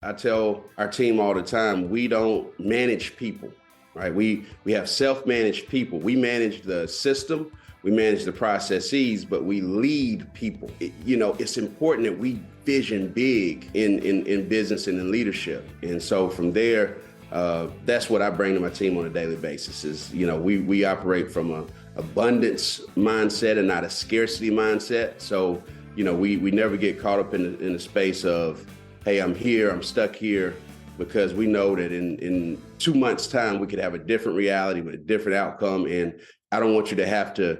I tell our team all the time, we don't manage people, right? We have self-managed people. We manage the system, we manage the processes, but we lead people. It's important that we vision big in business and in leadership. And so from there, that's what I bring to my team on a daily basis is, we operate from an abundance mindset and not a scarcity mindset. So, we never get caught up in the space of, hey, I'm here, I'm stuck here, because we know that in 2 months' time, we could have a different reality with a different outcome. And I don't want you to have to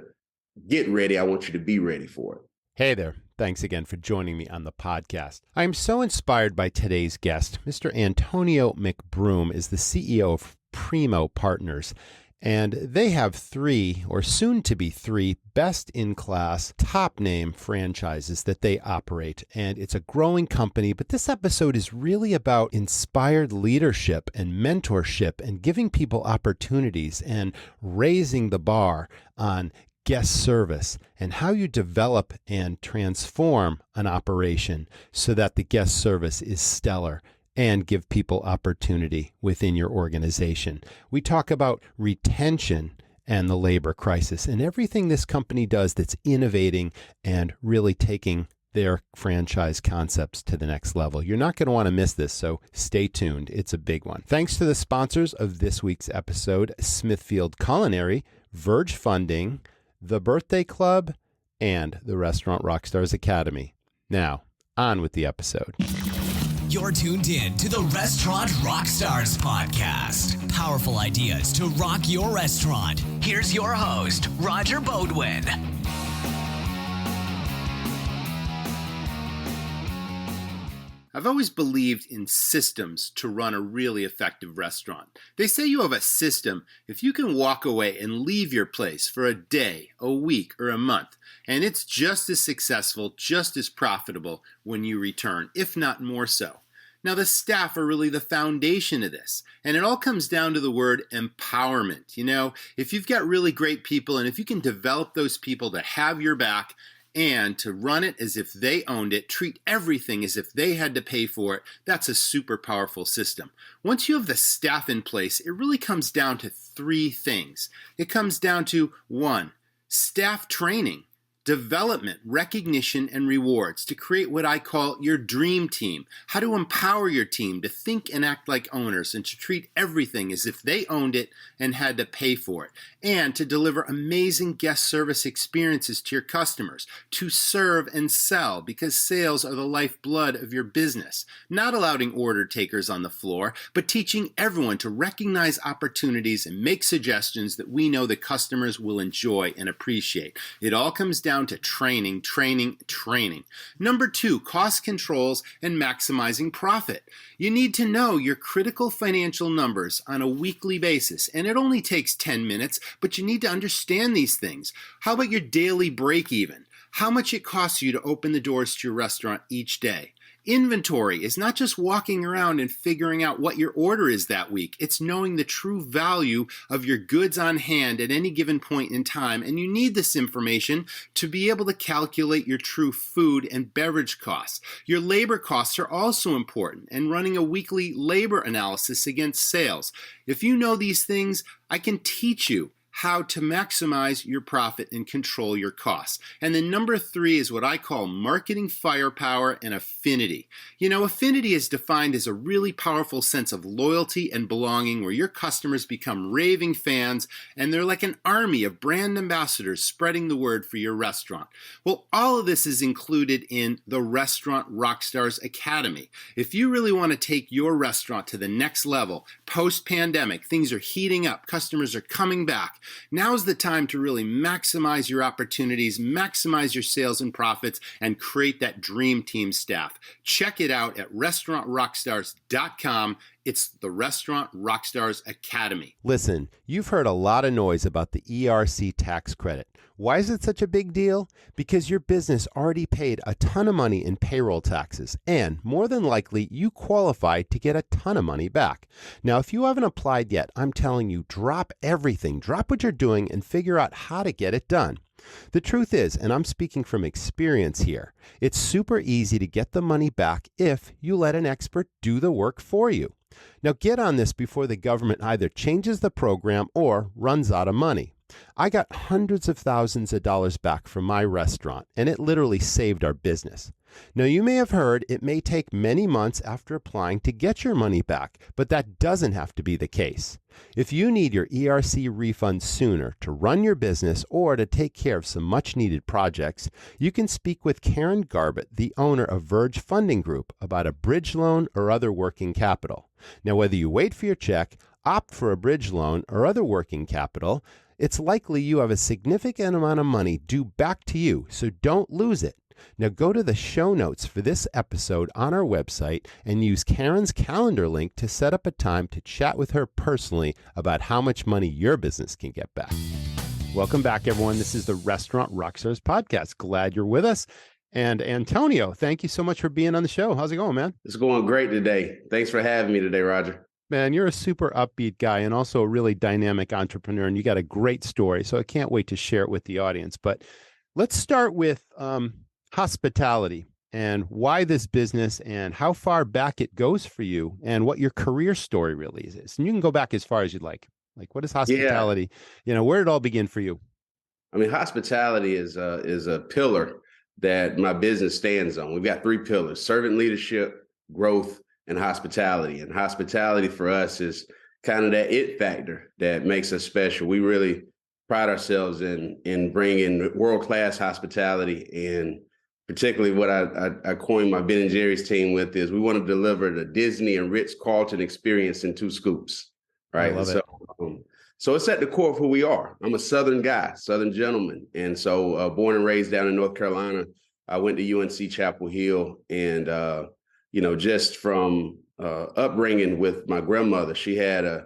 get ready. I want you to be ready for it. Hey there. Thanks again for joining me on the podcast. I am so inspired by today's guest. Mr. Antonio McBroom is the CEO of Primo Partners. And they have 3, or soon to be 3, best-in-class, top-name franchises that they operate. And it's a growing company, but this episode is really about inspired leadership and mentorship and giving people opportunities and raising the bar on guest service and how you develop and transform an operation so that the guest service is stellar and give people opportunity within your organization. We talk about retention and the labor crisis and everything this company does that's innovating and really taking their franchise concepts to the next level. You're not going to want to miss this, so stay tuned. It's a big one. Thanks to the sponsors of this week's episode, Smithfield Culinary, Verge Funding, The Birthday Club, and the Restaurant Rockstars Academy. Now, on with the episode. You're tuned in to the Restaurant Rockstars Podcast. Powerful ideas to rock your restaurant. Here's your host, Roger Bodwin. I've always believed in systems to run a really effective restaurant. They say you have a system if you can walk away and leave your place for a day, a week, or a month, and it's just as successful, just as profitable when you return, if not more so. Now, the staff are really the foundation of this, and it all comes down to the word empowerment. If you've got really great people, and if you can develop those people to have your back, and to run it as if they owned it, treat everything as if they had to pay for it, that's a super powerful system. Once you have the staff in place, it really comes down to 3 things. It comes down to 1, staff training, development, recognition, and rewards to create what I call your dream team. How to empower your team to think and act like owners and to treat everything as if they owned it and had to pay for it. And to deliver amazing guest service experiences to your customers, to serve and sell, because sales are the lifeblood of your business. Not allowing order takers on the floor, but teaching everyone to recognize opportunities and make suggestions that we know the customers will enjoy and appreciate. It all comes down to training. Number 2, cost controls and maximizing profit. You need to know your critical financial numbers on a weekly basis, and it only takes 10 minutes, but you need to understand these things. How about your daily break even? How much it costs you to open the doors to your restaurant each day? Inventory is not just walking around and figuring out what your order is that week. It's knowing the true value of your goods on hand at any given point in time. And you need this information to be able to calculate your true food and beverage costs. Your labor costs are also important, and running a weekly labor analysis against sales. If you know these things, I can teach you how to maximize your profit and control your costs. And then number 3 is what I call marketing firepower and affinity. Affinity is defined as a really powerful sense of loyalty and belonging where your customers become raving fans and they're like an army of brand ambassadors spreading the word for your restaurant. Well, all of this is included in the Restaurant Rockstars Academy. If you really want to take your restaurant to the next level, post-pandemic, things are heating up, customers are coming back. Now's the time to really maximize your opportunities, maximize your sales and profits, and create that dream team staff. Check it out at restaurantrockstars.com. It's the Restaurant Rockstars Academy. Listen, you've heard a lot of noise about the ERC tax credit. Why is it such a big deal? Because your business already paid a ton of money in payroll taxes, and more than likely, you qualify to get a ton of money back. Now, if you haven't applied yet, I'm telling you, drop everything, drop what you're doing, and figure out how to get it done. The truth is, and I'm speaking from experience here, it's super easy to get the money back if you let an expert do the work for you. Now get on this before the government either changes the program or runs out of money. I got hundreds of thousands of dollars back from my restaurant, and it literally saved our business. Now, you may have heard it may take many months after applying to get your money back, but that doesn't have to be the case. If you need your ERC refund sooner to run your business or to take care of some much-needed projects, you can speak with Karen Garbett, the owner of Verge Funding Group, about a bridge loan or other working capital. Now, whether you wait for your check, opt for a bridge loan, or other working capital, it's likely you have a significant amount of money due back to you, so don't lose it. Now go to the show notes for this episode on our website and use Karen's calendar link to set up a time to chat with her personally about how much money your business can get back. Welcome back, everyone. This is the Restaurant Rockstars Podcast. Glad you're with us. And Antonio, thank you so much for being on the show. How's it going, man? It's going great today. Thanks for having me today, Roger. Man, you're a super upbeat guy and also a really dynamic entrepreneur, and you got a great story. So I can't wait to share it with the audience. But let's start with hospitality and why this business and how far back it goes for you and what your career story really is. And you can go back as far as you'd like. Like, what is hospitality? Yeah. Where did it all begin for you? I mean, hospitality is a pillar that my business stands on. We've got three pillars: servant leadership, growth, and hospitality. And hospitality for us is kind of that it factor that makes us special. We really pride ourselves in bringing world-class hospitality, and particularly what I coined my Ben & Jerry's team with is we want to deliver the Disney and Ritz-Carlton experience in 2 scoops, right? I love it. So it's at the core of who we are. I'm a Southern guy, Southern gentleman. And so born and raised down in North Carolina, I went to UNC Chapel Hill, and just from upbringing with my grandmother, she had a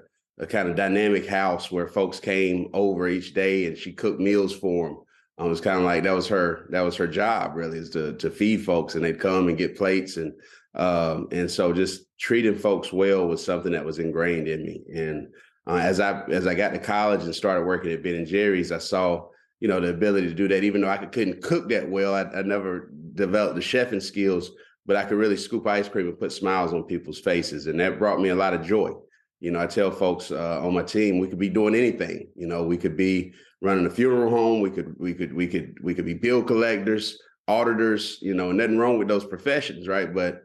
kind of dynamic house where folks came over each day and she cooked meals for them. It was kind of like that was her job, really, is to feed folks, and they'd come and get plates, and so just treating folks well was something that was ingrained in me. And as I got to college and started working at Ben & Jerry's, I saw the ability to do that. Even though I couldn't cook that well, I never developed the chefing skills, but I could really scoop ice cream and put smiles on people's faces, and that brought me a lot of joy. I tell folks on my team, we could be doing anything. We could be running a funeral home. We could be bill collectors, auditors. Nothing wrong with those professions, right? But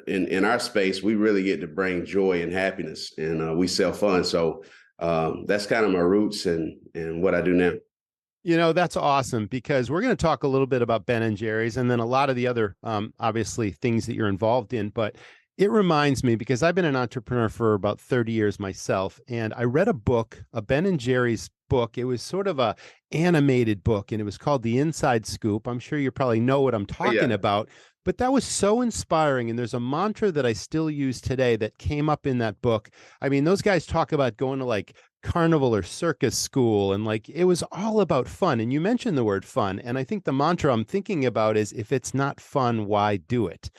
in our space, we really get to bring joy and happiness, and we sell fun. So that's kind of my roots and what I do now. That's awesome, because we're going to talk a little bit about Ben & Jerry's and then a lot of the other, obviously, things that you're involved in. But it reminds me, because I've been an entrepreneur for about 30 years myself, and I read a book, a Ben & Jerry's book. It was sort of a animated book, and it was called The Inside Scoop. I'm sure you probably know what I'm talking about, but that was so inspiring. And there's a mantra that I still use today that came up in that book. I mean, those guys talk about going to like carnival or circus school, and like it was all about fun. And you mentioned the word fun, and I think the mantra I'm thinking about is, if it's not fun, why do it?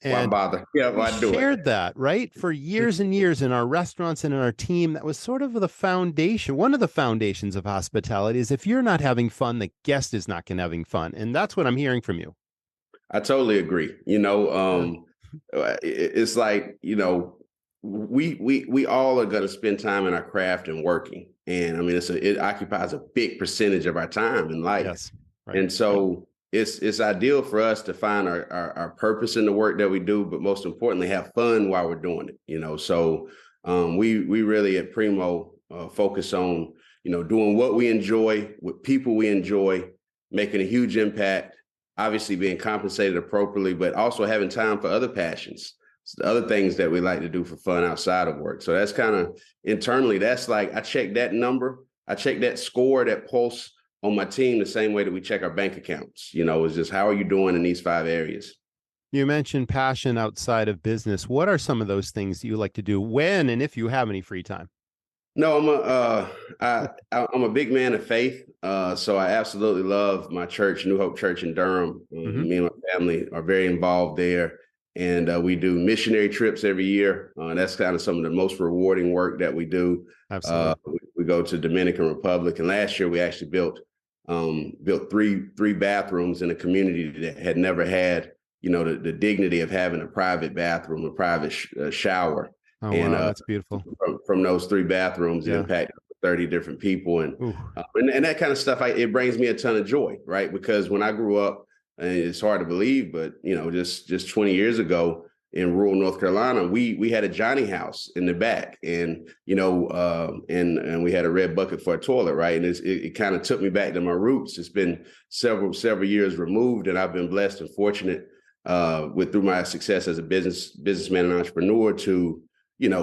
And why bother? Yeah, why do it? Shared that, right? For years and years in our restaurants and in our team, that was sort of the foundation. One of the foundations of hospitality is, if you're not having fun, the guest is not going to having fun. And that's what I'm hearing from you. I totally agree. It's like, we all are going to spend time in our craft and working. And I mean, it occupies a big percentage of our time in life. Yes, right. And so it's ideal for us to find our purpose in the work that we do, but most importantly, have fun while we're doing it. So we really at Primo focus on, doing what we enjoy with people we enjoy, making a huge impact, obviously being compensated appropriately, but also having time for other passions, other things that we like to do for fun outside of work. So that's kind of internally, that's like, I check that number, I check that score, that pulse on my team the same way that we check our bank accounts. It's just, how are you doing in these 5 areas? You mentioned passion outside of business. What are some of those things that you like to do when and if you have any free time? No, I'm a big man of faith. So I absolutely love my church, New Hope Church in Durham. Me and my family are very involved there. And we do missionary trips every year. That's kind of some of the most rewarding work that we do. Absolutely. We go to Dominican Republic. And last year we actually built built three bathrooms in a community that had never had, the dignity of having a private bathroom, a private shower. Oh, and wow, that's beautiful. From those three bathrooms, it Yeah. impacted 30 different people. And that kind of stuff, it brings me a ton of joy, right? Because when I grew up, and it's hard to believe, but, just 20 years ago in rural North Carolina, we had a Johnny house in the back, and, and we had a red bucket for a toilet, right? And it kind of took me back to my roots. It's been several years removed, and I've been blessed and fortunate through my success as a businessman and entrepreneur to,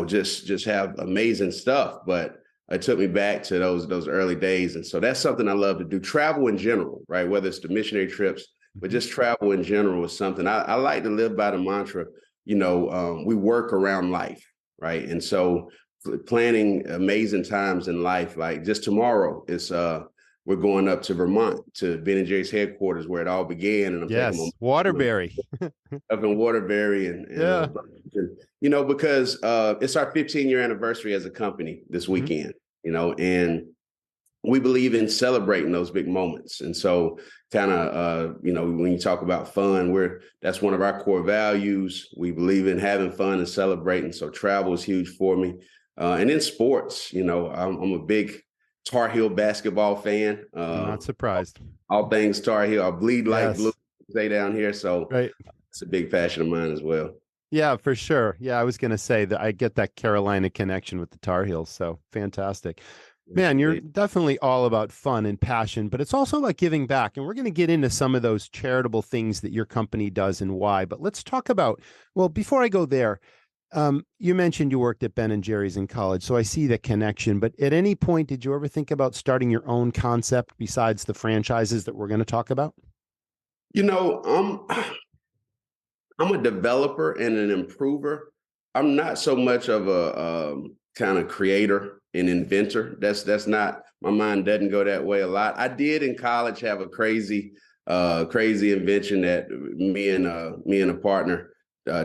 just have amazing stuff. But it took me back to those early days. And so that's something I love to do. Travel in general, right? Whether it's the missionary trips, but just travel in general is something I like to live by the mantra, we work around life, right? And so planning amazing times in life, like just tomorrow we're going up to Vermont to Ben & Jerry's headquarters where it all began. And I'm taking Waterbury. Up in Waterbury and because it's our 15-year anniversary as a company this weekend, and we believe in celebrating those big moments. And so kind of, when you talk about fun, that's one of our core values. We believe in having fun and celebrating. So travel is huge for me. And in sports, I'm a big Tar Heel basketball fan. I'm not surprised. All things Tar Heel. I bleed like blue, stay down here. So it's a big passion of mine as well. Yeah, for sure. Yeah, I was going to say that I get that Carolina connection with the Tar Heels. So fantastic. Man, you're definitely all about fun and passion, but it's also about giving back. And we're going to get into some of those charitable things that your company does and why. But let's talk about, well, before I go there, you mentioned you worked at Ben & Jerry's in college, so I see the connection. But at any point, did you ever think about starting your own concept besides the franchises that we're going to talk about? I'm a developer and an improver. I'm not so much of a kind of creator and inventor. That's not, my mind doesn't go that way a lot. I did in college have a crazy invention that me and a partner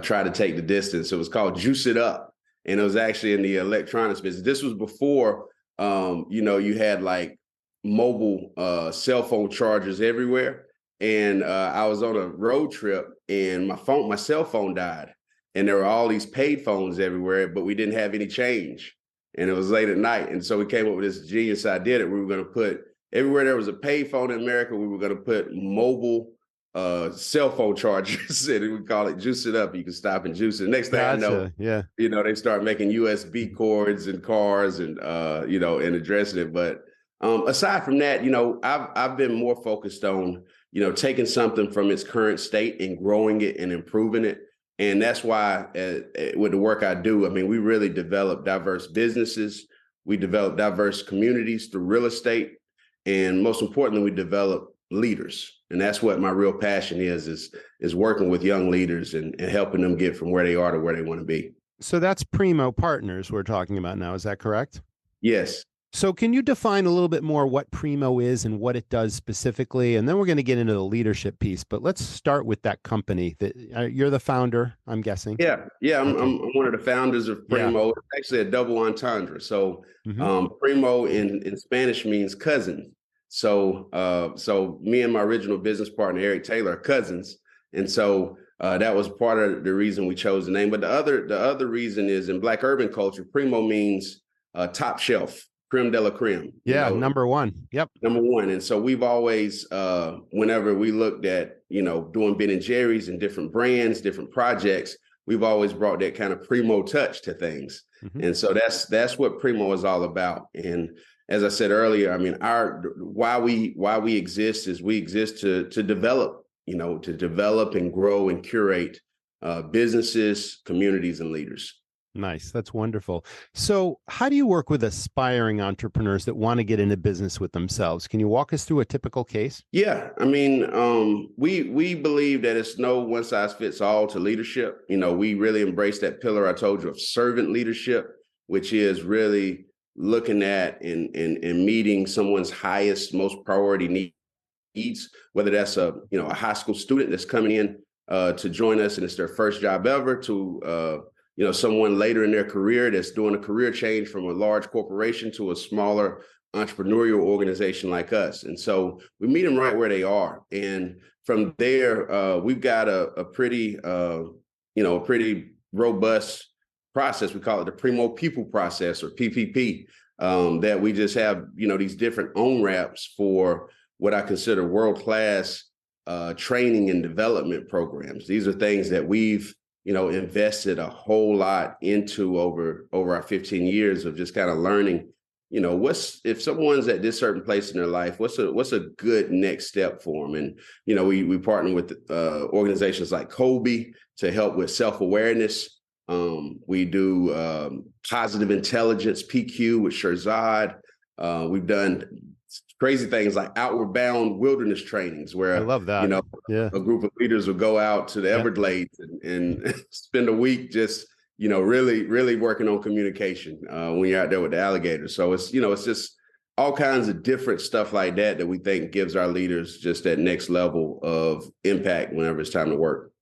tried to take the distance. It was called Juice It Up. And it was actually in the electronics business. This was before, you had like mobile cell phone chargers everywhere. And I was on a road trip and my cell phone died. And there were all these paid phones everywhere, but we didn't have any change. And it was late at night. And so we came up with this genius idea that we were going to put everywhere there was a pay phone in America, we were going to put mobile cell phone chargers, and we call it Juice It Up. You can stop and juice it. The next thing I know, they start making USB cords and cars and, and addressing it. But aside from that, I've been more focused on, taking something from its current state and growing it and improving it. And that's why with the work I do, I mean, we really develop diverse businesses. We develop diverse communities through real estate. And most importantly, we develop leaders. And that's what my real passion is working with young leaders and helping them get from where they are to where they want to be. So that's Primo Partners we're talking about now. Is that correct? Yes. So can you define a little bit more what Primo is and what it does specifically? And then we're going to get into the leadership piece, but let's start with that company that you're the founder, I'm guessing. Yeah. I'm one of the founders of Primo. Yeah. It's actually a double entendre. So Primo in Spanish means cousin. So me and my original business partner, Eric Taylor, are cousins. And so that was part of the reason we chose the name. But the other reason is in Black urban culture, Primo means top shelf. Creme de la creme. Yeah, number one. Yep. Number one. And so we've always, whenever we looked at, doing Ben & Jerry's and different brands, different projects, we've always brought that kind of Primo touch to things. Mm-hmm. And so that's what Primo is all about. And as I said earlier, I mean, why we exist is we exist to develop, to develop and grow and curate businesses, communities, and leaders. Nice. That's wonderful. So how do you work with aspiring entrepreneurs that want to get into business with themselves? Can you walk us through a typical case? Yeah. I mean, we believe that it's no one size fits all to leadership. We really embrace that pillar I told you of servant leadership, which is really looking at and meeting someone's highest, most priority needs, whether that's a high school student that's coming in to join us and it's their first job ever to, someone later in their career that's doing a career change from a large corporation to a smaller entrepreneurial organization like us. And so we meet them right where they are. And from there, we've got a pretty, a pretty robust process. We call it the Primo People process, or PPP, that we just have, these different on-ramps for what I consider world-class training and development programs. These are things that we've, invested a whole lot into over our 15 years of just kind of learning, if someone's at this certain place in their life, what's a good next step for them? And, we partner with organizations like Kobe to help with self-awareness. We do positive intelligence, PQ, with Shirzad. We've done crazy things like outward bound wilderness trainings where I love that. A group of leaders will go out to the Everglades and spend a week just, really, really working on communication when you're out there with the alligators. So it's just all kinds of different stuff like that we think gives our leaders just that next level of impact whenever it's time to work.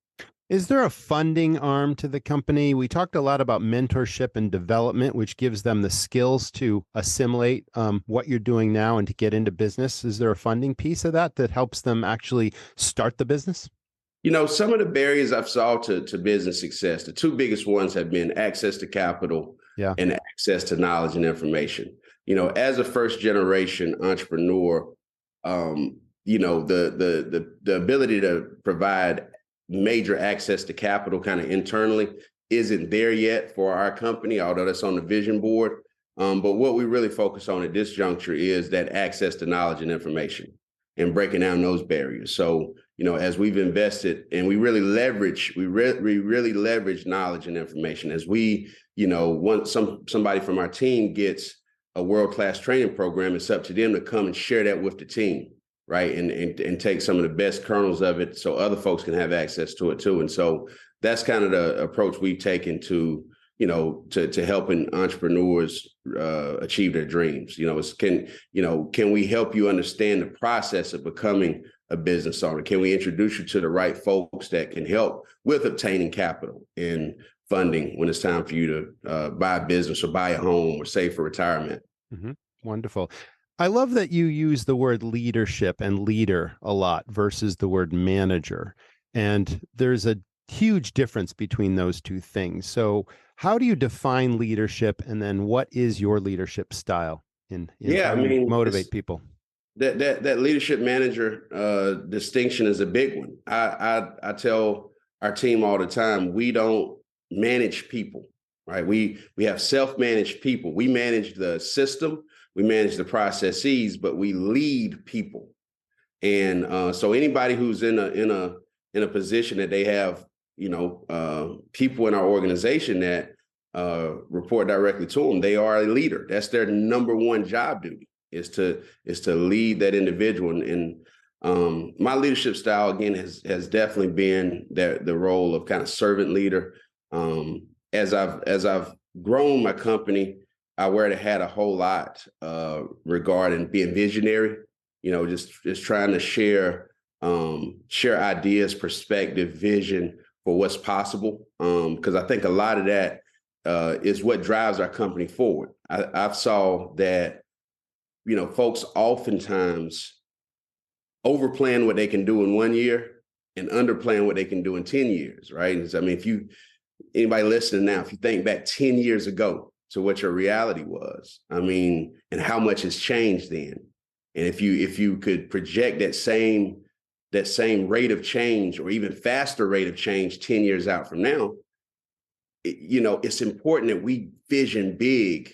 Is there a funding arm to the company? We talked a lot about mentorship and development, which gives them the skills to assimilate what you're doing now and to get into business. Is there a funding piece of that helps them actually start the business? Some of the barriers I've saw to business success, the two biggest ones have been access to capital and access to knowledge and information. As a first generation entrepreneur, the ability to provide major access to capital kind of internally isn't there yet for our company, although that's on the vision board. But what we really focus on at this juncture is that access to knowledge and information and breaking down those barriers. So, as we've invested and we really leverage knowledge and information as we, once somebody from our team gets a world-class training program, it's up to them to come and share that with the team. Right. And take some of the best kernels of it so other folks can have access to it, too. And so that's kind of the approach we've taken to helping entrepreneurs achieve their dreams. Can we help you understand the process of becoming a business owner? Can we introduce you to the right folks that can help with obtaining capital and funding when it's time for you to buy a business or buy a home or save for retirement? Mm-hmm. Wonderful. I love that you use the word leadership and leader a lot versus the word manager. And there's a huge difference between those two things. So how do you define leadership? And then what is your leadership style in how you motivate people? That leadership manager distinction is a big one. I tell our team all the time, we don't manage people, right? We have self-managed people. We manage the system. We manage the processes, but we lead people. And so anybody who's in a position that they have, people in our organization that report directly to them, they are a leader. That's their number one job duty is to lead that individual. And my leadership style, again, has definitely been the role of kind of servant leader. As I've grown my company, I wear the hat a whole lot regarding being visionary, just trying to share ideas, perspective, vision for what's possible. Because I think a lot of that is what drives our company forward. I've saw that, folks oftentimes overplan what they can do in 1 year and underplan what they can do in 10 years, right? And so, anybody listening now, if you think back 10 years ago, to what your reality was, and how much has changed then. And if you could project that same rate of change or even faster rate of change 10 years out from now, it's important that we vision big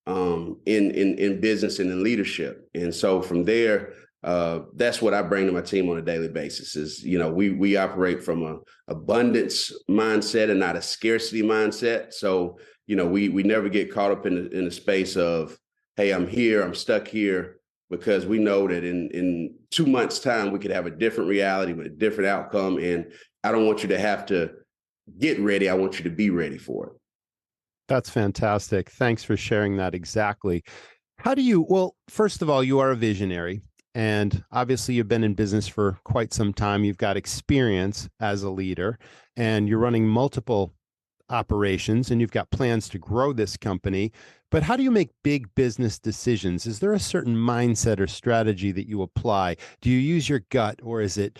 in business and in leadership. And so from there, that's what I bring to my team on a daily basis is, we operate from a abundance mindset and not a scarcity mindset. So, we never get caught up in the space of, hey, I'm here, I'm stuck here, because we know that in 2 months' time, we could have a different reality with a different outcome. And I don't want you to have to get ready. I want you to be ready for it. That's fantastic. Thanks for sharing that exactly. Well, first of all, you are a visionary. And obviously, you've been in business for quite some time. You've got experience as a leader, and you're running multiple operations and you've got plans to grow this company, but how do you make big business decisions? Is there a certain mindset or strategy that you apply? Do you use your gut, or is it,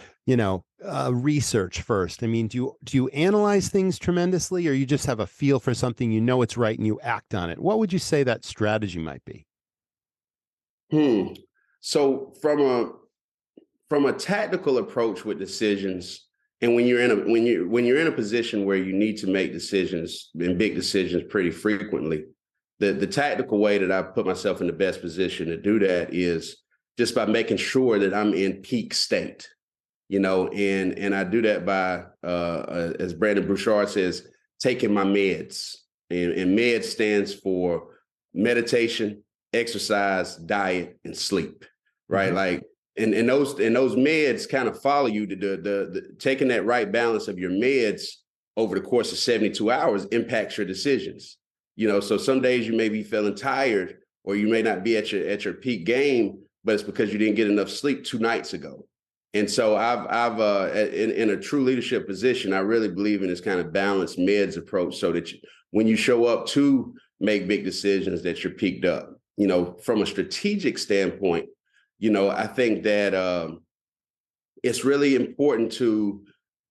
research first? I mean, do you analyze things tremendously, or you just have a feel for something, it's right, and you act on it? What would you say that strategy might be? So from a tactical approach with decisions, and when you're in a position where you need to make decisions and big decisions pretty frequently, the tactical way that I put myself in the best position to do that is just by making sure that I'm in peak state, and I do that by, as Brandon Bouchard says, taking my meds, and meds stands for meditation, exercise, diet, and sleep, right? Mm-hmm. Like, and those meds kind of follow you to the taking that right balance of your meds over the course of 72 hours impacts your decisions. So some days you may be feeling tired, or you may not be at your peak game, but it's because you didn't get enough sleep 2 nights ago. And so I've in a true leadership position, I really believe in this kind of balanced meds approach, so that when you show up to make big decisions, that you're peaked up. From a strategic standpoint, I think that it's really important to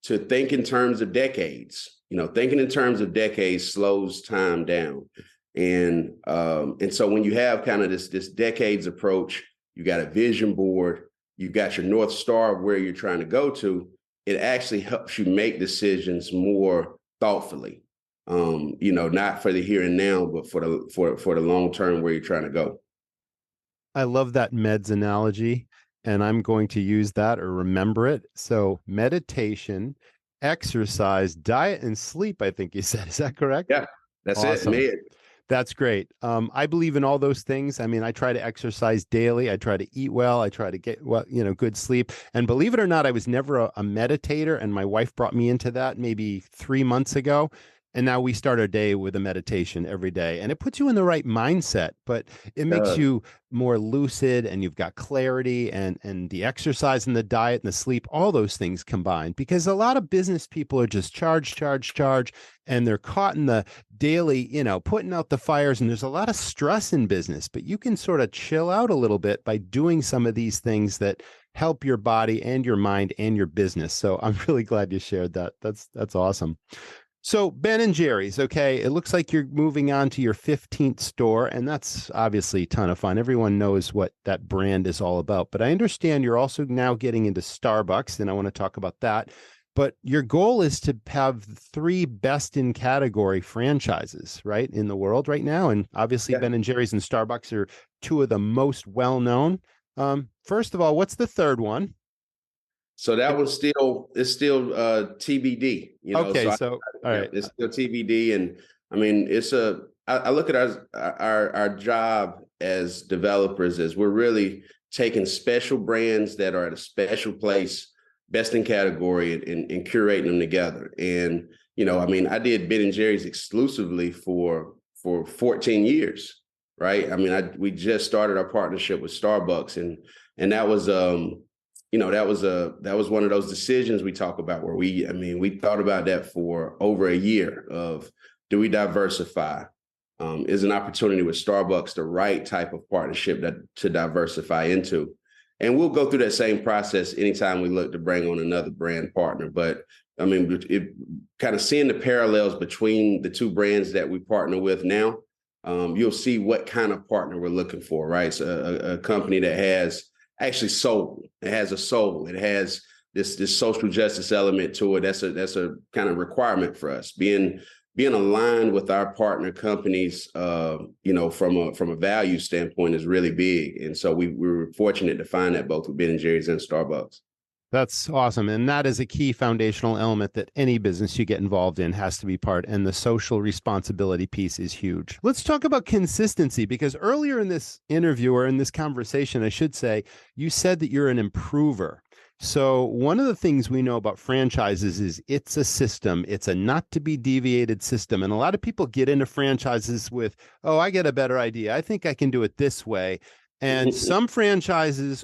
think in terms of decades. Thinking in terms of decades slows time down. And so when you have kind of this decades approach, you got a vision board, you've got your North Star of where you're trying to go to, it actually helps you make decisions more thoughtfully. Not for the here and now, but for the long term where you're trying to go. I love that meds analogy, and I'm going to use that or remember it. So meditation, exercise, diet, and sleep, I think you said. Is that correct? Yeah, that's awesome. It. That's great. I believe in all those things. I mean, I try to exercise daily. I try to eat well. I try to get good sleep. And believe it or not, I was never a meditator, and my wife brought me into that maybe 3 months ago. And now we start our day with a meditation every day, and it puts you in the right mindset, but it makes you more lucid, and you've got clarity, and the exercise and the diet and the sleep, all those things combined, because a lot of business people are just charge, and they're caught in the daily, putting out the fires, and there's a lot of stress in business, but you can sort of chill out a little bit by doing some of these things that help your body and your mind and your business. So I'm really glad you shared that. That's awesome. So Ben & Jerry's, okay, it looks like you're moving on to your 15th store, and that's obviously a ton of fun. Everyone knows what that brand is all about, but I understand you're also now getting into Starbucks, and I want to talk about that. But your goal is to have 3 best in category franchises, right, in the world right now, and obviously Ben & Jerry's and Starbucks are 2 of the most well-known. First of all, what's the third one? So that was still TBD. Okay, all right, it's still TBD, and I mean, I look at our job as developers as we're really taking special brands that are at a special place, best in category, and curating them together. And I did Ben & Jerry's exclusively for 14 years, right? I mean, we just started our partnership with Starbucks, and that was that was one of those decisions we talk about where we thought about that for over a year of, do we diversify? Is an opportunity with Starbucks the right type of partnership to diversify into? And we'll go through that same process anytime we look to bring on another brand partner. But I mean, kind of seeing the parallels between the 2 brands that we partner with now, you'll see what kind of partner we're looking for, right? So a company that has actually soul. It has a soul. It has this social justice element to it. That's a kind of requirement for us. Being aligned with our partner companies, from a value standpoint is really big. And so we were fortunate to find that both with Ben & Jerry's and Starbucks. That's awesome. And that is a key foundational element that any business you get involved in has to be part. And the social responsibility piece is huge. Let's talk about consistency, because earlier in this interview, or in this conversation, I should say, you said that you're an improver. So one of the things we know about franchises is it's a system. It's a not to be deviated system. And a lot of people get into franchises with, I get a better idea. I think I can do it this way. And some franchises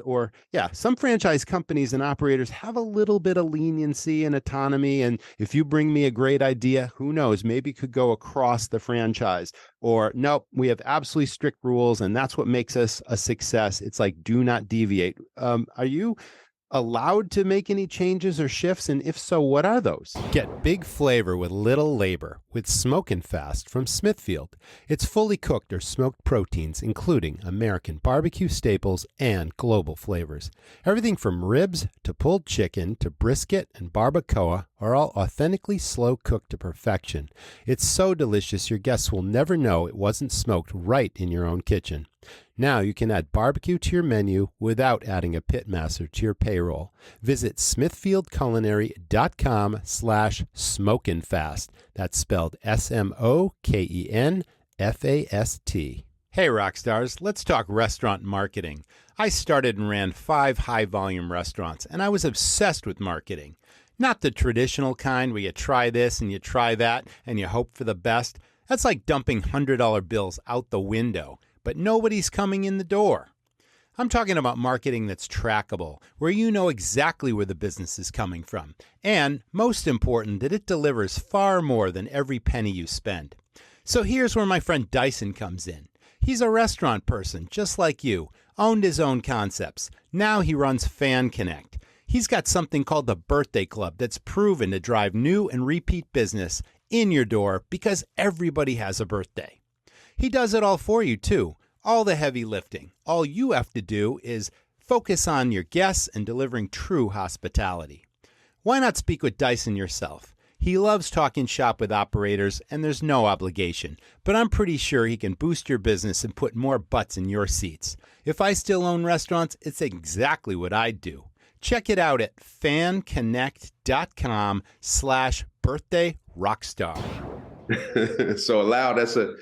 some franchise companies and operators have a little bit of leniency and autonomy. And if you bring me a great idea, who knows, maybe it could go across the franchise. Or nope, we have absolutely strict rules and that's what makes us a success. It's like, do not deviate. Are you allowed to make any changes or shifts? And if so, what are those? Get big flavor with little labor with Smokin' Fast from Smithfield. It's fully cooked or smoked proteins, including American barbecue staples and global flavors. Everything from ribs to pulled chicken to brisket and barbacoa are all authentically slow cooked to perfection. It's so delicious your guests will never know it wasn't smoked right in your own kitchen. Now you can add barbecue to your menu without adding a pitmaster to your payroll. Visit smithfieldculinary.com/smokinfast. That's spelled SMOKENFAST. Hey Rockstars, let's talk restaurant marketing. I started and ran 5 high-volume restaurants, and I was obsessed with marketing. Not the traditional kind where you try this and you try that and you hope for the best. That's like dumping $100 bills out the window, but nobody's coming in the door. I'm talking about marketing that's trackable, where you know exactly where the business is coming from, and most important, that it delivers far more than every penny you spend. So here's where my friend Dyson comes in. He's a restaurant person, just like you, owned his own concepts. Now he runs Fan Connect. He's got something called the Birthday Club that's proven to drive new and repeat business in your door because everybody has a birthday. He does it all for you, too. All the heavy lifting. All you have to do is focus on your guests and delivering true hospitality. Why not speak with Dyson yourself? He loves talking shop with operators, and there's no obligation. But I'm pretty sure he can boost your business and put more butts in your seats. If I still own restaurants, it's exactly what I'd do. Check it out at fanconnect.com/birthdayrockstar. So allow, that's a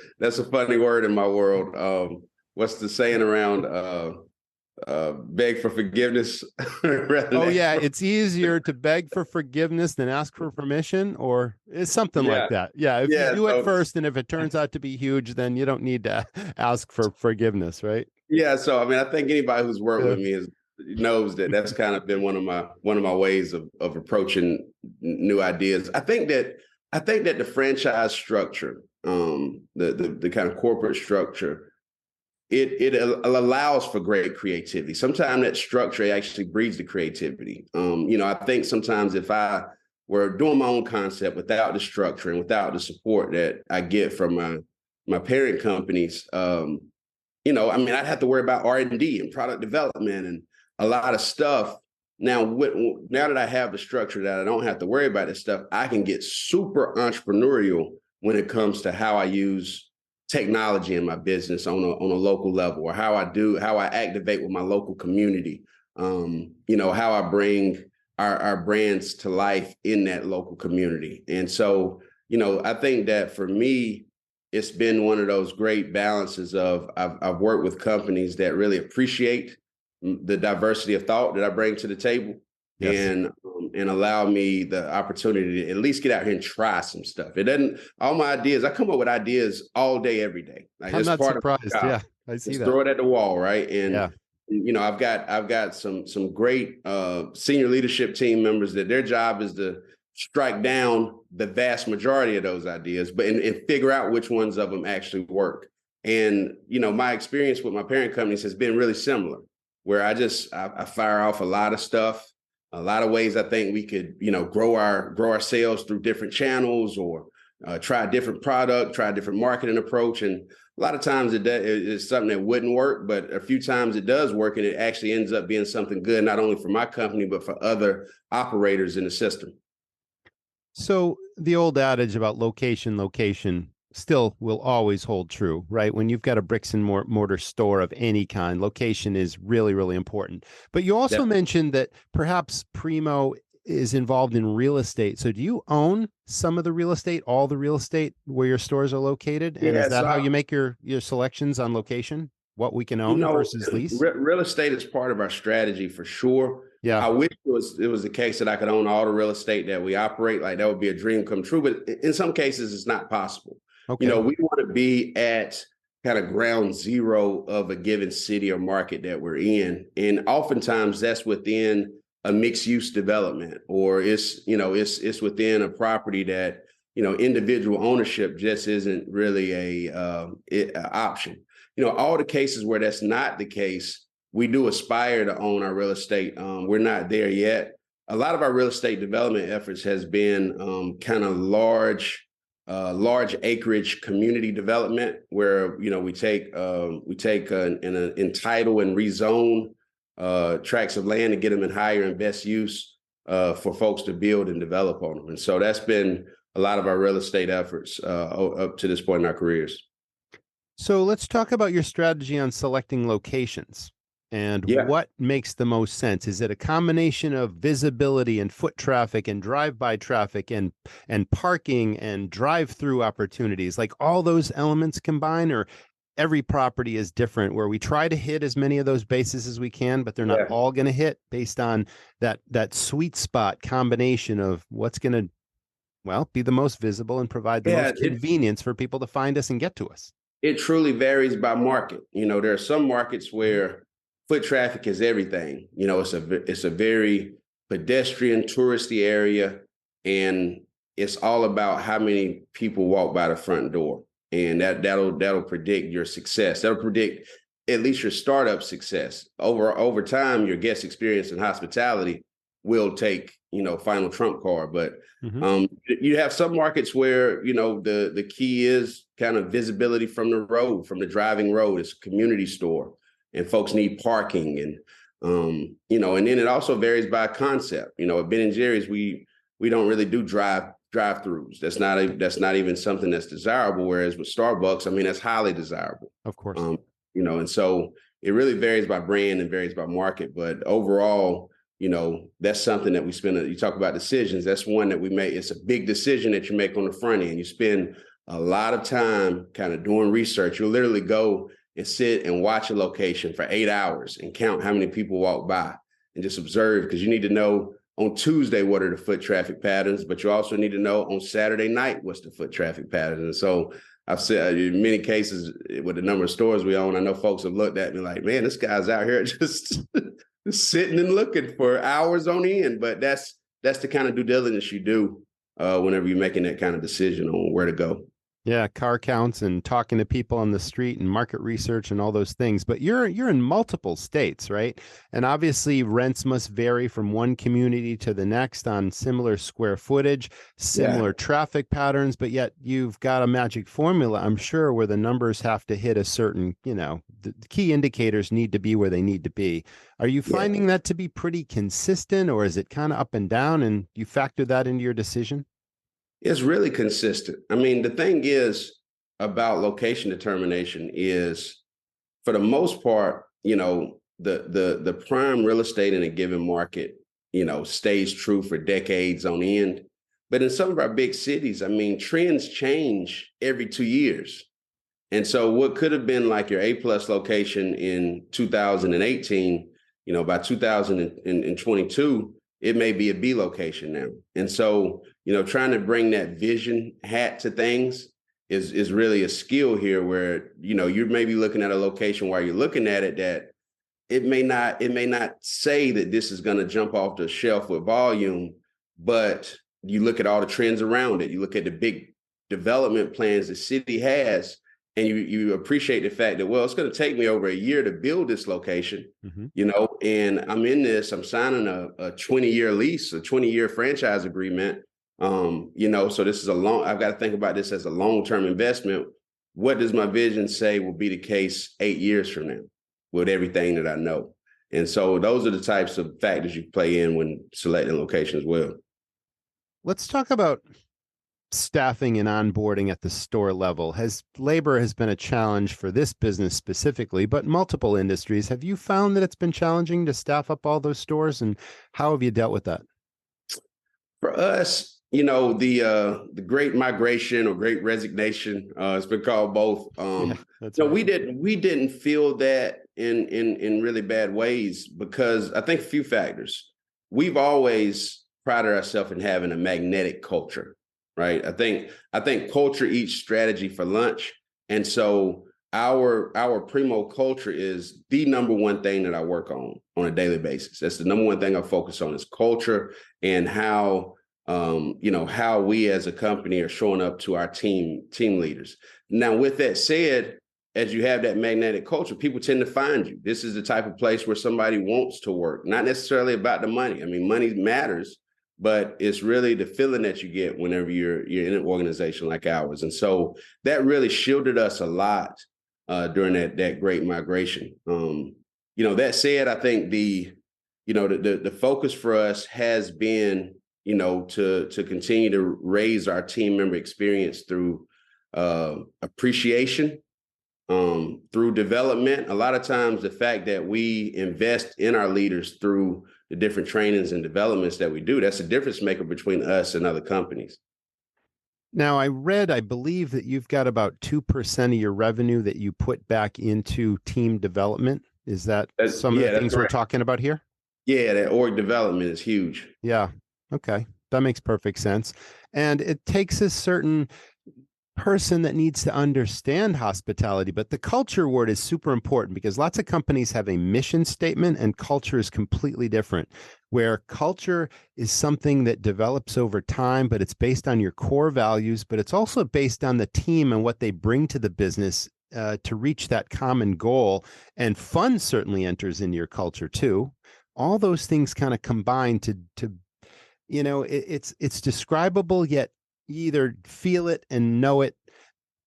funny word in my world. What's the saying around beg for forgiveness? It's easier to beg for forgiveness than ask for permission, or it's something like that. If you do it first, and if it turns out to be huge, then you don't need to ask for forgiveness, right? Yeah. So I mean, I think anybody who's worked with me knows that that's kind of been one of my ways of approaching new ideas. I think that the franchise structure, the kind of corporate structure, it allows for great creativity. Sometimes that structure actually breeds the creativity. I think sometimes if I were doing my own concept without the structure and without the support that I get from my parent companies, I'd have to worry about R&D and product development and a lot of stuff. Now that I have the structure that I don't have to worry about this stuff, I can get super entrepreneurial when it comes to how I use technology in my business on a local level, or how I activate with my local community. How I bring our brands to life in that local community. And so, I think that for me, it's been one of those great balances of I've worked with companies that really appreciate the diversity of thought that I bring to the table. Yes. And allow me the opportunity to at least get out here and try some stuff. It doesn't, all my ideas, I come up with ideas all day, every day. Like, I'm not surprised. Yeah, I see that. Throw it at the wall, right? And I've got some great senior leadership team members that their job is to strike down the vast majority of those ideas, but and figure out which ones of them actually work. And my experience with my parent companies has been really similar, where I fire off a lot of stuff. A lot of ways I think we could, grow our sales through different channels, or try a different product, try a different marketing approach. And a lot of times it's something that wouldn't work, but a few times it does work, and it actually ends up being something good, not only for my company, but for other operators in the system. So the old adage about location still will always hold true, right? When you've got a bricks and mortar store of any kind, location is really, really important. But you also mentioned that perhaps Primo is involved in real estate. So do you own some of the real estate, all the real estate where your stores are located? And is that how you make your selections on location? What we can own versus lease? Real estate is part of our strategy for sure. Yeah, I wish it was the case that I could own all the real estate that we operate. Like, that would be a dream come true. But in some cases, it's not possible. Okay. We want to be at kind of ground zero of a given city or market that we're in. And oftentimes that's within a mixed use development, or it's within a property that, individual ownership just isn't really a option. All the cases where that's not the case, we do aspire to own our real estate. We're not there yet. A lot of our real estate development efforts has been kind of large acreage community development, where we take and entitle and rezone tracts of land and get them in higher and best use for folks to build and develop on them. And so that's been a lot of our real estate efforts up to this point in our careers. So let's talk about your strategy on selecting locations and what makes the most sense. Is it a combination of visibility and foot traffic and drive-by traffic and parking and drive-through opportunities, like all those elements combined, or every property is different where we try to hit as many of those bases as we can, but they're not all going to hit based on that sweet spot combination of what's going to, be the most visible and provide the most convenience for people to find us and get to us? It truly varies by market. There are some markets where foot traffic is everything. It's a very pedestrian, touristy area, and it's all about how many people walk by the front door, and that'll predict your success. That'll predict at least your startup success. Over time, your guest experience and hospitality will take final trump card. But you have some markets where the key is kind of visibility from the road, from the driving road. It's a community store, and folks need parking, and and then it also varies by concept. At Ben and Jerry's, we don't really do drive-throughs. That's not even something that's desirable. Whereas with Starbucks, that's highly desirable. Of course. And so it really varies by brand and varies by market. But overall, that's something that we spend. You talk about decisions. That's one that we make. It's a big decision that you make on the front end. You spend a lot of time kind of doing research. You'll literally go and sit and watch a location for 8 hours and count how many people walk by and just observe, because you need to know on Tuesday what are the foot traffic patterns, but you also need to know on Saturday night what's the foot traffic patterns. And so I've said in many cases with the number of stores we own, I know folks have looked at me like, man, this guy's out here just sitting and looking for hours on end. But that's the kind of due diligence you do whenever you're making that kind of decision on where to go. Yeah, car counts and talking to people on the street and market research and all those things. But you're in multiple states, right? And obviously rents must vary from one community to the next on similar square footage, similar traffic patterns, but yet you've got a magic formula, I'm sure, where the numbers have to hit a certain, the key indicators need to be where they need to be. Are you finding that to be pretty consistent, or is it kind of up and down, and you factor that into your decision? It's really consistent. The thing is about location determination is, for the most part, the prime real estate in a given market, stays true for decades on end. But in some of our big cities, trends change every 2 years. And so what could have been like your A-plus location in 2018, by 2022, it may be a B location now. And so, trying to bring that vision hat to things is really a skill here, where, you're maybe looking at a location while you're looking at it that it may not say that this is going to jump off the shelf with volume, but you look at all the trends around it. You look at the big development plans the city has, and you appreciate the fact that, it's going to take me over a year to build this location, and I'm signing a 20-year lease, a 20-year franchise agreement. So this is I've got to think about this as a long-term investment. What does my vision say will be the case 8 years from now with everything that I know? And so those are the types of factors you play in when selecting location as well. Let's talk about staffing and onboarding at the store level. Labor has been a challenge for this business specifically, but multiple industries. Have you found that it's been challenging to staff up all those stores, and how have you dealt with that? For us, the great migration or great resignation, it's been called both. We didn't feel that in really bad ways, because I think a few factors. We've always prided ourselves in having a magnetic culture. Right. I think culture eats strategy for lunch. And so our Primo culture is the number one thing that I work on a daily basis. That's the number one thing I focus on is culture and how how we as a company are showing up to our team leaders. Now, with that said, as you have that magnetic culture, people tend to find you. This is the type of place where somebody wants to work, not necessarily about the money. I mean, money matters, but it's really the feeling that you get whenever you're in an organization like ours. And so that really shielded us a lot during that great migration. That said, I think the focus for us has been, to continue to raise our team member experience through appreciation, through development. A lot of times the fact that we invest in our leaders through the different trainings and developments that we do, that's a difference maker between us and other companies. Now, I believe that you've got about 2% of your revenue that you put back into team development. Is that some of the things we're talking about here? Yeah, that org development is huge. Yeah. Okay. That makes perfect sense. And it takes a certain person that needs to understand hospitality, but the culture word is super important because lots of companies have a mission statement and culture is completely different, where culture is something that develops over time, but it's based on your core values, but it's also based on the team and what they bring to the business to reach that common goal. And fun certainly enters into your culture too. All those things kind of combine to it's describable, yet you either feel it and know it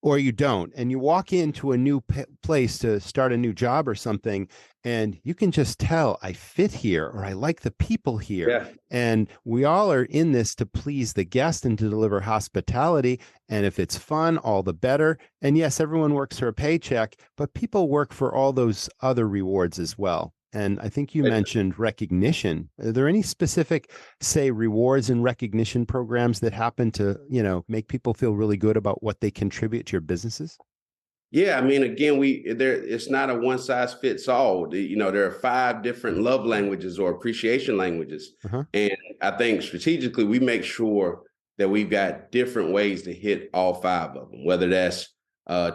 or you don't. And you walk into a new place to start a new job or something, and you can just tell I fit here or I like the people here. Yeah. And we all are in this to please the guest and to deliver hospitality. And if it's fun, all the better. And yes, everyone works for a paycheck, but people work for all those other rewards as well. And I think you mentioned recognition. Are there any specific, say, rewards and recognition programs that happen to, make people feel really good about what they contribute to your businesses? Yeah, I mean, again, it's not a one size fits all. There are 5 different love languages or appreciation languages. Uh-huh. And I think strategically we make sure that we've got different ways to hit all 5 of them, whether that's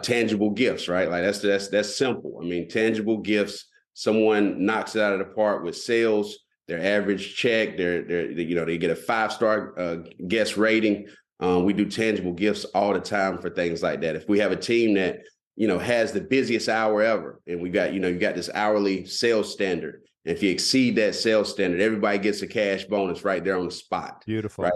tangible gifts, right? Like that's simple. I mean, tangible gifts. Someone knocks it out of the park with sales, their average check, they get a 5-star guest rating. We do tangible gifts all the time for things like that. If we have a team that, has the busiest hour ever, and we got, you got this hourly sales standard. And if you exceed that sales standard, everybody gets a cash bonus right there on the spot. Beautiful. Right.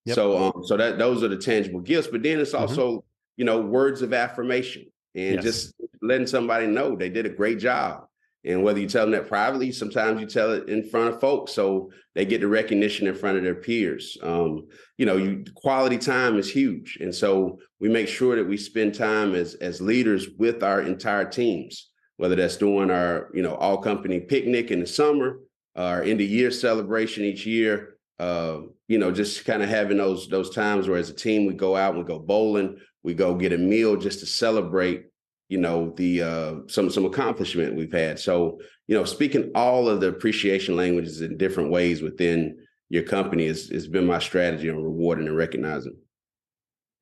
Yep. So those are the tangible gifts. But then it's also, words of affirmation and just letting somebody know they did a great job. And whether you tell them that privately, sometimes you tell it in front of folks so they get the recognition in front of their peers. Quality time is huge. And so we make sure that we spend time as leaders with our entire teams, whether that's doing our, all company picnic in the summer, our end of year celebration each year, just kind of having those times where as a team, we go out and we go bowling, we go get a meal just to celebrate some accomplishment we've had. So, speaking all of the appreciation languages in different ways within your company has been my strategy on rewarding and recognizing.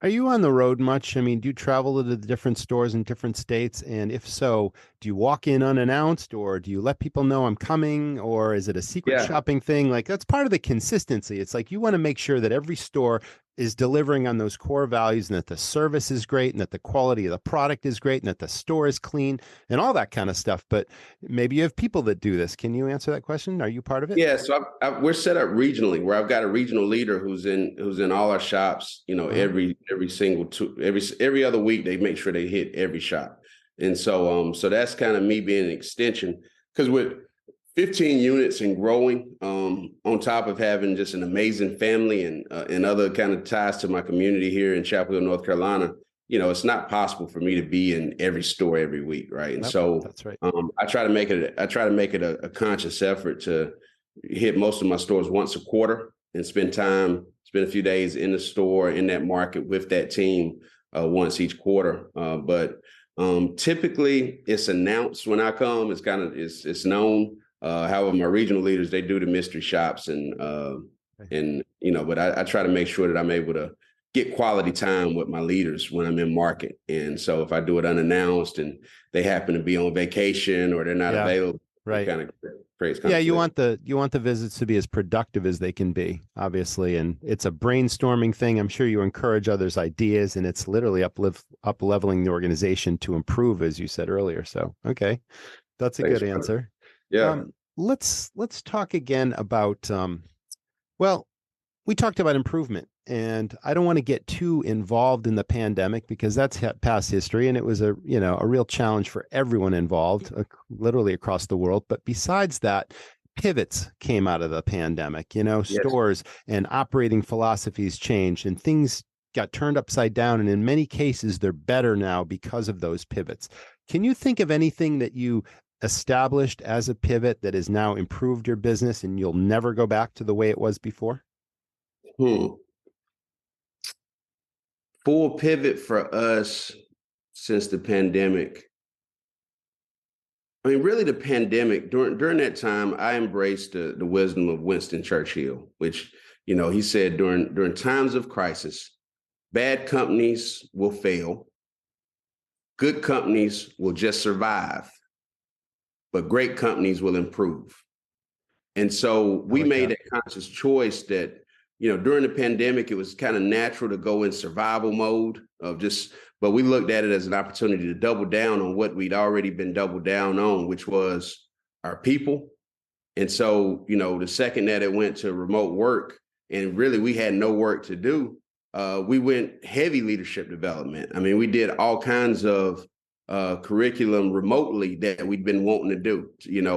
Are you on the road much? I mean, do you travel to the different stores in different states? And if so, do you walk in unannounced or do you let people know I'm coming? Or is it a secret shopping thing? Like that's part of the consistency. It's like you want to make sure that every store is delivering on those core values and that the service is great and that the quality of the product is great and that the store is clean and all that kind of stuff. But maybe you have people that do this. Can you answer that question? Are you part of it? Yeah. So we're set up regionally where I've got a regional leader who's in all our shops, every other week, they make sure they hit every shop. And so that's kind of me being an extension because with 15 units and growing, on top of having just an amazing family and other kind of ties to my community here in Chapel Hill, North Carolina, it's not possible for me to be in every store every week, right? And so that's right. I try to make it a conscious effort to hit most of my stores once a quarter and spend a few days in the store in that market with that team once each quarter. But typically it's announced when I come. It's known. However, my regional leaders, they do the mystery shops but I try to make sure that I'm able to get quality time with my leaders when I'm in market. And so if I do it unannounced and they happen to be on vacation or they're not available, right. it kind of creates conflict. Yeah, you want the visits to be as productive as they can be, obviously, and it's a brainstorming thing. I'm sure you encourage others' ideas, and it's literally up leveling the organization to improve, as you said earlier. So, okay, that's a Thanks, good brother. answer. Yeah. Let's talk again about well, we talked about improvement, and I don't want to get too involved in the pandemic because that's past history, and it was a real challenge for everyone involved, literally across the world. But besides that, pivots came out of the pandemic. Yes. Stores and operating philosophies changed, and things got turned upside down. And in many cases, they're better now because of those pivots. Can you think of anything that you established as a pivot that has now improved your business, and you'll never go back to the way it was before? Full pivot for us since the pandemic. I mean, really the pandemic, during that time, I embraced the wisdom of Winston Churchill, which, he said during times of crisis, bad companies will fail. Good companies will just survive, but great companies will improve. And so we made a conscious choice that, during the pandemic, it was kind of natural to go in survival mode but we looked at it as an opportunity to double down on what we'd already been doubled down on, which was our people. And so, the second that it went to remote work and really we had no work to do, we went heavy leadership development. I mean, we did all kinds of curriculum remotely that we'd been wanting to do,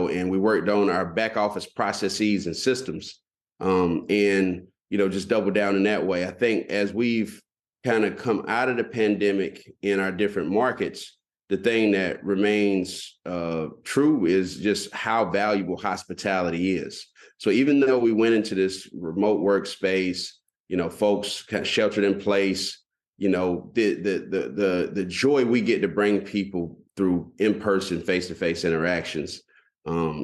and we worked on our back office processes and systems, and just double down in that way. I think as we've kind of come out of the pandemic in our different markets, the thing that remains true is just how valuable hospitality is. So even though we went into this remote workspace, folks kind of sheltered in place, the joy we get to bring people through in-person, face-to-face interactions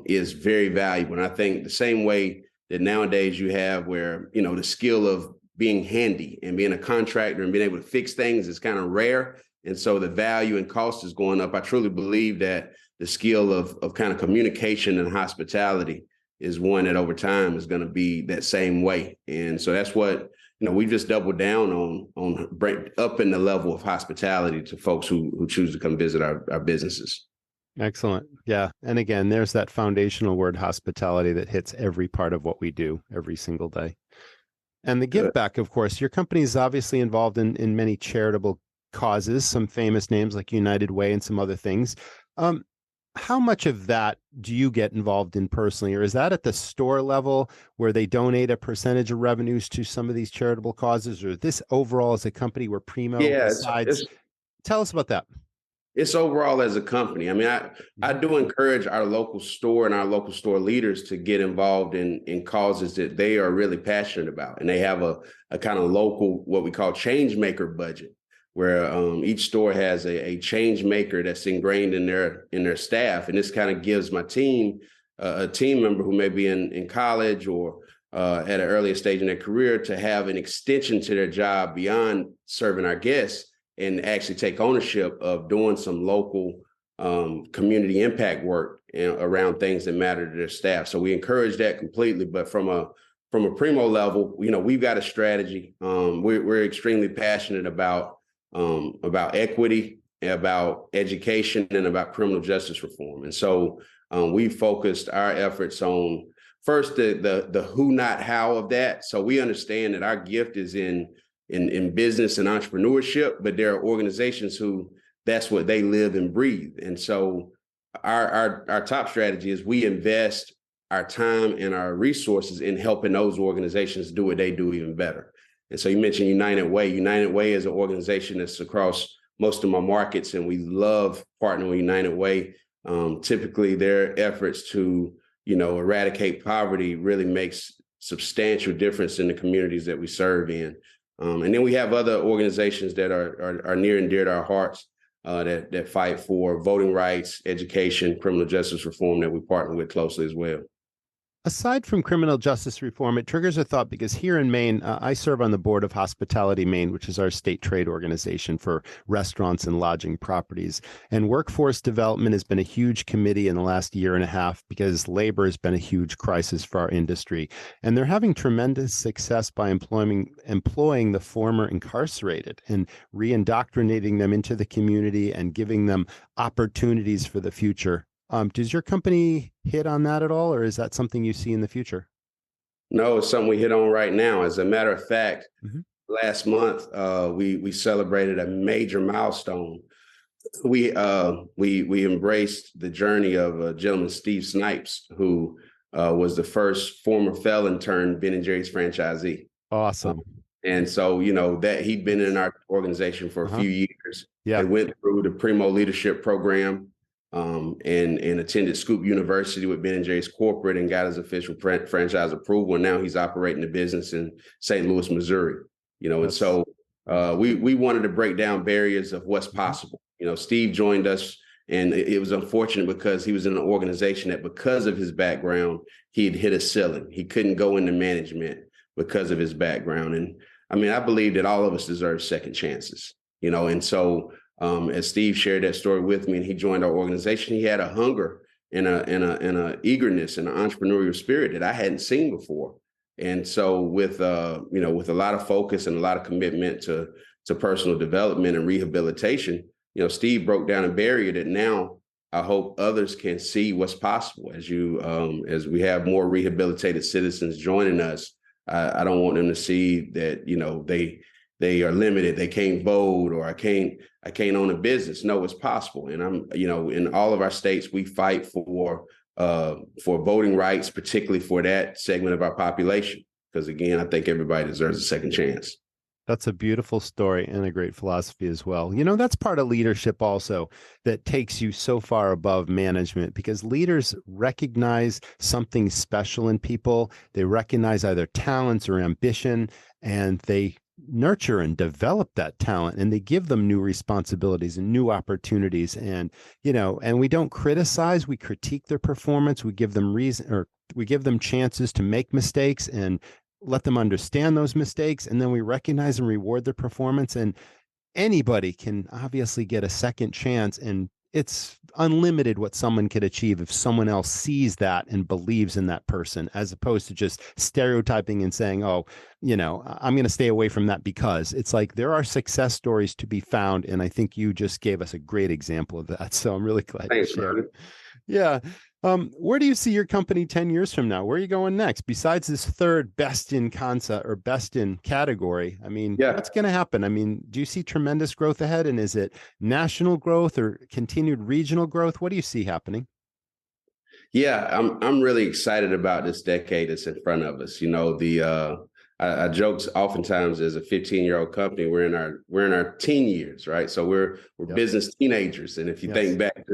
is very valuable. And I think the same way that nowadays you have where, the skill of being handy and being a contractor and being able to fix things is kind of rare. And so the value and cost is going up. I truly believe that the skill of kind of communication and hospitality is one that over time is going to be that same way. And so that's what, we just doubled down on upping the level of hospitality to folks who choose to come visit our businesses. Excellent. Yeah. And again, there's that foundational word hospitality that hits every part of what we do every single day. And the give back, of course, your company is obviously involved in many charitable causes, some famous names like United Way and some other things. How much of that do you get involved in personally, or is that at the store level where they donate a percentage of revenues to some of these charitable causes, or this overall as a company where Primo decides? Tell us about that. It's overall as a company. I mean, I do encourage our local store and our local store leaders to get involved in causes that they are really passionate about. And they have a kind of local, what we call change maker budget, where each store has a change maker that's ingrained in their staff. And this kind of gives my team, a team member who may be in college or at an earlier stage in their career, to have an extension to their job beyond serving our guests and actually take ownership of doing some local community impact work around things that matter to their staff. So we encourage that completely. But from a Primo level, we've got a strategy. We're extremely passionate about equity, about education, and about criminal justice reform. And so we focused our efforts on first the who, not how of that. So we understand that our gift is in business and entrepreneurship, but there are organizations who that's what they live and breathe. And so our top strategy is we invest our time and our resources in helping those organizations do what they do even better. And so you mentioned United Way. United Way is an organization that's across most of my markets, and we love partnering with United Way. Typically, their efforts to, eradicate poverty really makes substantial difference in the communities that we serve in. And then we have other organizations that are near and dear to our hearts that fight for voting rights, education, criminal justice reform that we partner with closely as well. Aside from criminal justice reform, it triggers a thought because here in Maine, I serve on the board of Hospitality Maine, which is our state trade organization for restaurants and lodging properties. And workforce development has been a huge committee in the last year and a half because labor has been a huge crisis for our industry. And they're having tremendous success by employing the former incarcerated and reindoctrinating them into the community and giving them opportunities for the future. Does your company hit on that at all, or is that something you see in the future? No, it's something we hit on right now. As a matter of fact, last month we celebrated a major milestone. We embraced the journey of a gentleman, Steve Snipes, who was the first former felon turned Ben & Jerry's franchisee. Awesome. And so, that he'd been in our organization for a few years. Yeah. He went through the Primo Leadership Program. And attended Scoop University with Ben & Jerry's corporate and got his official franchise approval. And now he's operating the business in St. Louis, Missouri. And so we wanted to break down barriers of what's possible. Steve joined us, and it was unfortunate because he was in an organization that, because of his background, he had hit a ceiling. He couldn't go into management because of his background. And I believe that all of us deserve second chances. And so as Steve shared that story with me and he joined our organization, he had a hunger and a eagerness and an entrepreneurial spirit that I hadn't seen before. And so with a lot of focus and a lot of commitment to personal development and rehabilitation, Steve broke down a barrier that now I hope others can see what's possible as we have more rehabilitated citizens joining us. I don't want them to see that, they are limited. They can't vote, or I can't own a business. No, it's possible. And in all of our states, we fight for voting rights, particularly for that segment of our population. Because again, I think everybody deserves a second chance. That's a beautiful story and a great philosophy as well. That's part of leadership also that takes you so far above management, because leaders recognize something special in people. They recognize either talents or ambition, and they nurture and develop that talent, and they give them new responsibilities and new opportunities. And we don't criticize, we critique their performance. We give them reason, or we give them chances to make mistakes and let them understand those mistakes, and then we recognize and reward their performance. And anybody can obviously get a second chance, and it's unlimited what someone could achieve if someone else sees that and believes in that person, as opposed to just stereotyping and saying, I'm going to stay away from that, because it's like there are success stories to be found. And I think you just gave us a great example of that. So I'm really glad you shared it. Yeah. Where do you see your company 10 years from now? Where are you going next? Besides this third best in concept or best in category, what's going to happen? Do you see tremendous growth ahead? And is it national growth or continued regional growth? What do you see happening? Yeah, I'm really excited about this decade that's in front of us. I joke oftentimes, as a 15-year-old company, we're in our teen years, right? So we're business teenagers. And if you think back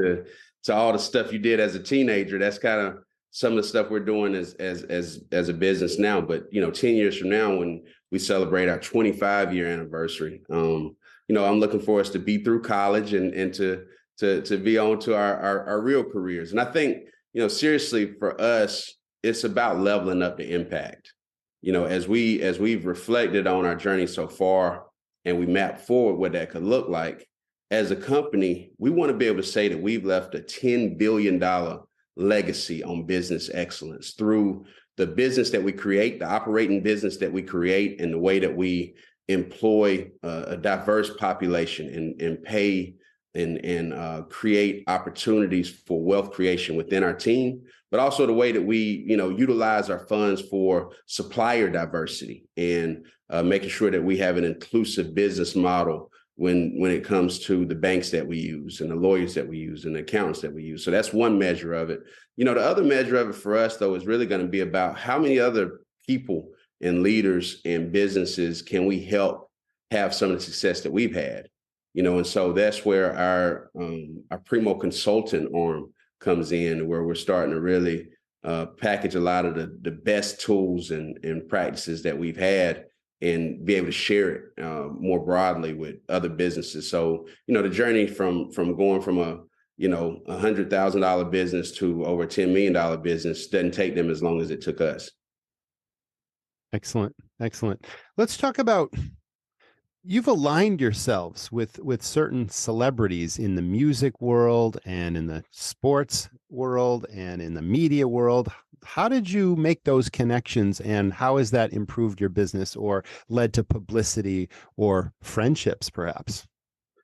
to all the stuff you did as a teenager, that's kind of some of the stuff we're doing as a business now. But 10 years from now, when we celebrate our 25-year anniversary, I'm looking for us to be through college and to be on to our real careers. And I think seriously, for us, it's about leveling up the impact. As we've reflected on our journey so far, and we map forward what that could look like. As a company, we want to be able to say that we've left a $10 billion legacy on business excellence through the business that we create, the operating business that we create, and the way that we employ a diverse population and pay and create opportunities for wealth creation within our team, but also the way that we, utilize our funds for supplier diversity and making sure that we have an inclusive business model when it comes to the banks that we use and the lawyers that we use and the accountants that we use. So that's one measure of it. The other measure of it for us, though, is really going to be about how many other people and leaders and businesses can we help have some of the success that we've had. And so that's where our Primo consultant arm comes in, where we're starting to really package a lot of the best tools and practices that we've had and be able to share it more broadly with other businesses. So, the journey from going from a $100,000 business to over $10 million business doesn't take them as long as it took us. Excellent. Excellent. Let's talk about, you've aligned yourselves with certain celebrities in the music world and in the sports world and in the media world. How did you make those connections, and how has that improved your business or led to publicity or friendships, perhaps?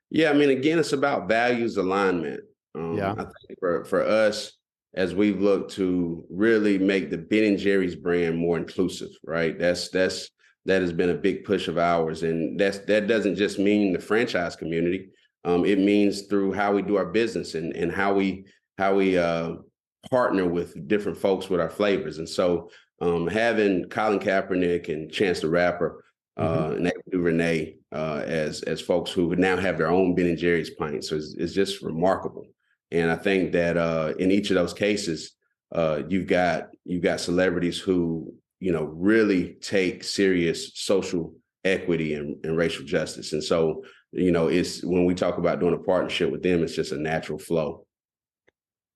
Yeah, I mean, again, it's about values alignment. Yeah. I think for us, as we've looked to really make the Ben & Jerry's brand more inclusive, right? That has been a big push of ours, and that doesn't just mean the franchise community. It means through how we do our business and how we partner with different folks with our flavors. And so having Colin Kaepernick and Chance the Rapper and Renee as folks who would now have their own Ben & Jerry's pints is just remarkable. And I think that in each of those cases, you've got celebrities who really take serious social equity and racial justice. And so it's, when we talk about doing a partnership with them, it's just a natural flow.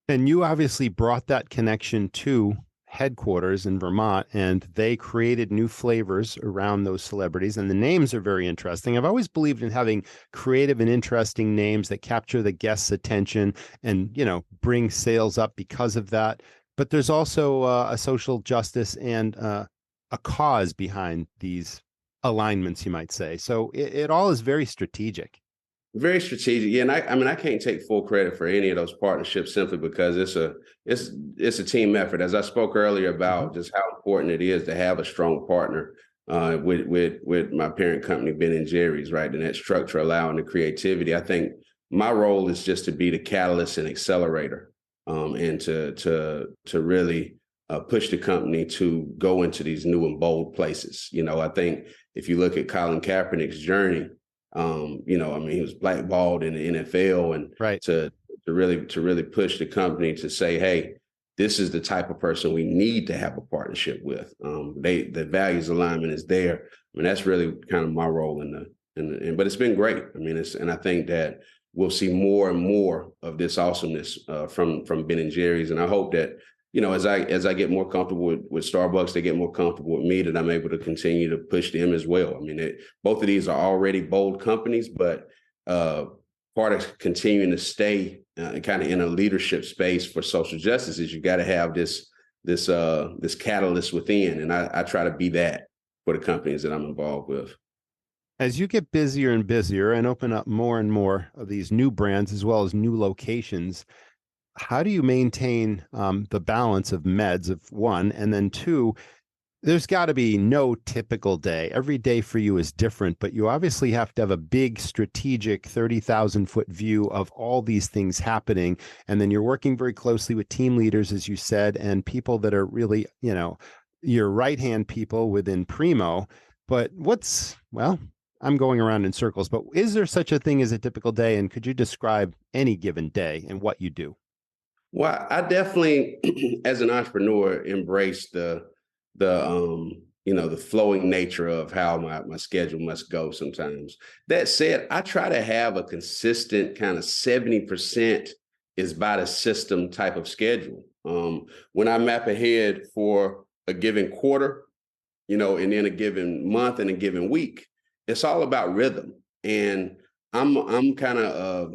And you obviously brought that connection to headquarters in Vermont, and they created new flavors around those celebrities. And the names are very interesting. I've always believed in having creative and interesting names that capture the guest's attention and, bring sales up because of that. But there's also a social justice and a cause behind these alignments, you might say. So it all is very strategic. Very strategic. Yeah. And I can't take full credit for any of those partnerships simply because it's a team effort. As I spoke earlier about just how important it is to have a strong partner with my parent company, Ben & Jerry's, right? And that structure allowing the creativity. I think my role is just to be the catalyst and accelerator and to really push the company to go into these new and bold places. I think if you look at Colin Kaepernick's journey, he was blackballed in the NFL, and right. to really push the company to say, hey, this is the type of person we need to have a partnership with. The values alignment is there. I mean, that's really kind of my role but it's been great. I mean, and I think that we'll see more and more of this awesomeness from Ben & Jerry's. And I hope that, as I get more comfortable with Starbucks, they get more comfortable with me, that I'm able to continue to push them as well. I mean, both of these are already bold companies, but part of continuing to stay kind of in a leadership space for social justice is you got to have this catalyst within. And I try to be that for the companies that I'm involved with. As you get busier and busier and open up more and more of these new brands as well as new locations, how do you maintain the balance of meds, of one, and then two, there's got to be no typical day. Every day for you is different, but you obviously have to have a big strategic 30,000-foot view of all these things happening. And then you're working very closely with team leaders, as you said, and people that are really, your right-hand people within Primo. But I'm going around in circles, but is there such a thing as a typical day? And could you describe any given day and what you do? Well, I definitely, as an entrepreneur, embrace the flowing nature of how my schedule must go sometimes. That said, I try to have a consistent kind of 70% is by the system type of schedule. When I map ahead for a given quarter, and then a given month and a given week, it's all about rhythm. And I'm kind of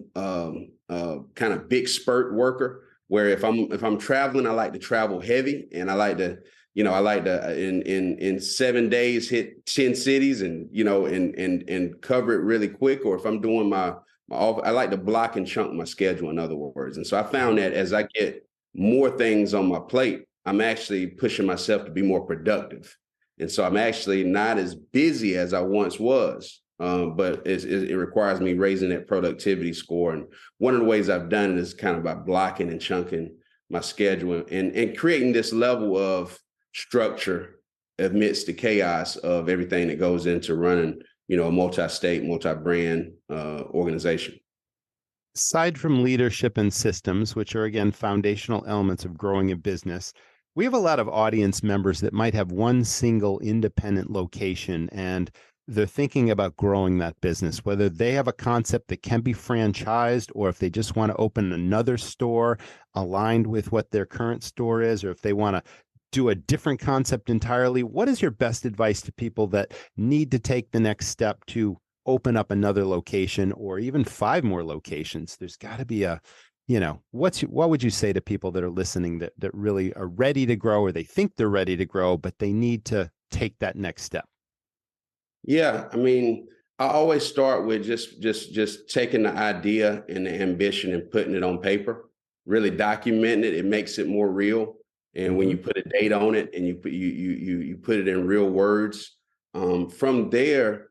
big spurt worker, where if I'm traveling, I like to travel heavy, and I like to in 7 days hit 10 cities and cover it really quick. Or if I'm doing I like to block and chunk my schedule, in other words. And so I found that as I get more things on my plate, I'm actually pushing myself to be more productive. And so I'm actually not as busy as I once was. But it requires me raising that productivity score. And one of the ways I've done it is kind of by blocking and chunking my schedule and creating this level of structure amidst the chaos of everything that goes into running, a multi-state, multi-brand organization. Aside from leadership and systems, which are, again, foundational elements of growing a business, we have a lot of audience members that might have one single independent location, and they're thinking about growing that business, whether they have a concept that can be franchised or if they just want to open another store aligned with what their current store is, or if they want to do a different concept entirely. What is your best advice to people that need to take the next step to open up another location or even 5 more locations? There's got to be a, what would you say to people that are listening that really are ready to grow, or they think they're ready to grow, but they need to take that next step? Yeah, I mean, I always start with just taking the idea and the ambition and putting it on paper, really documenting it. It makes it more real. And when you put a date on it and you put it in real words, from there,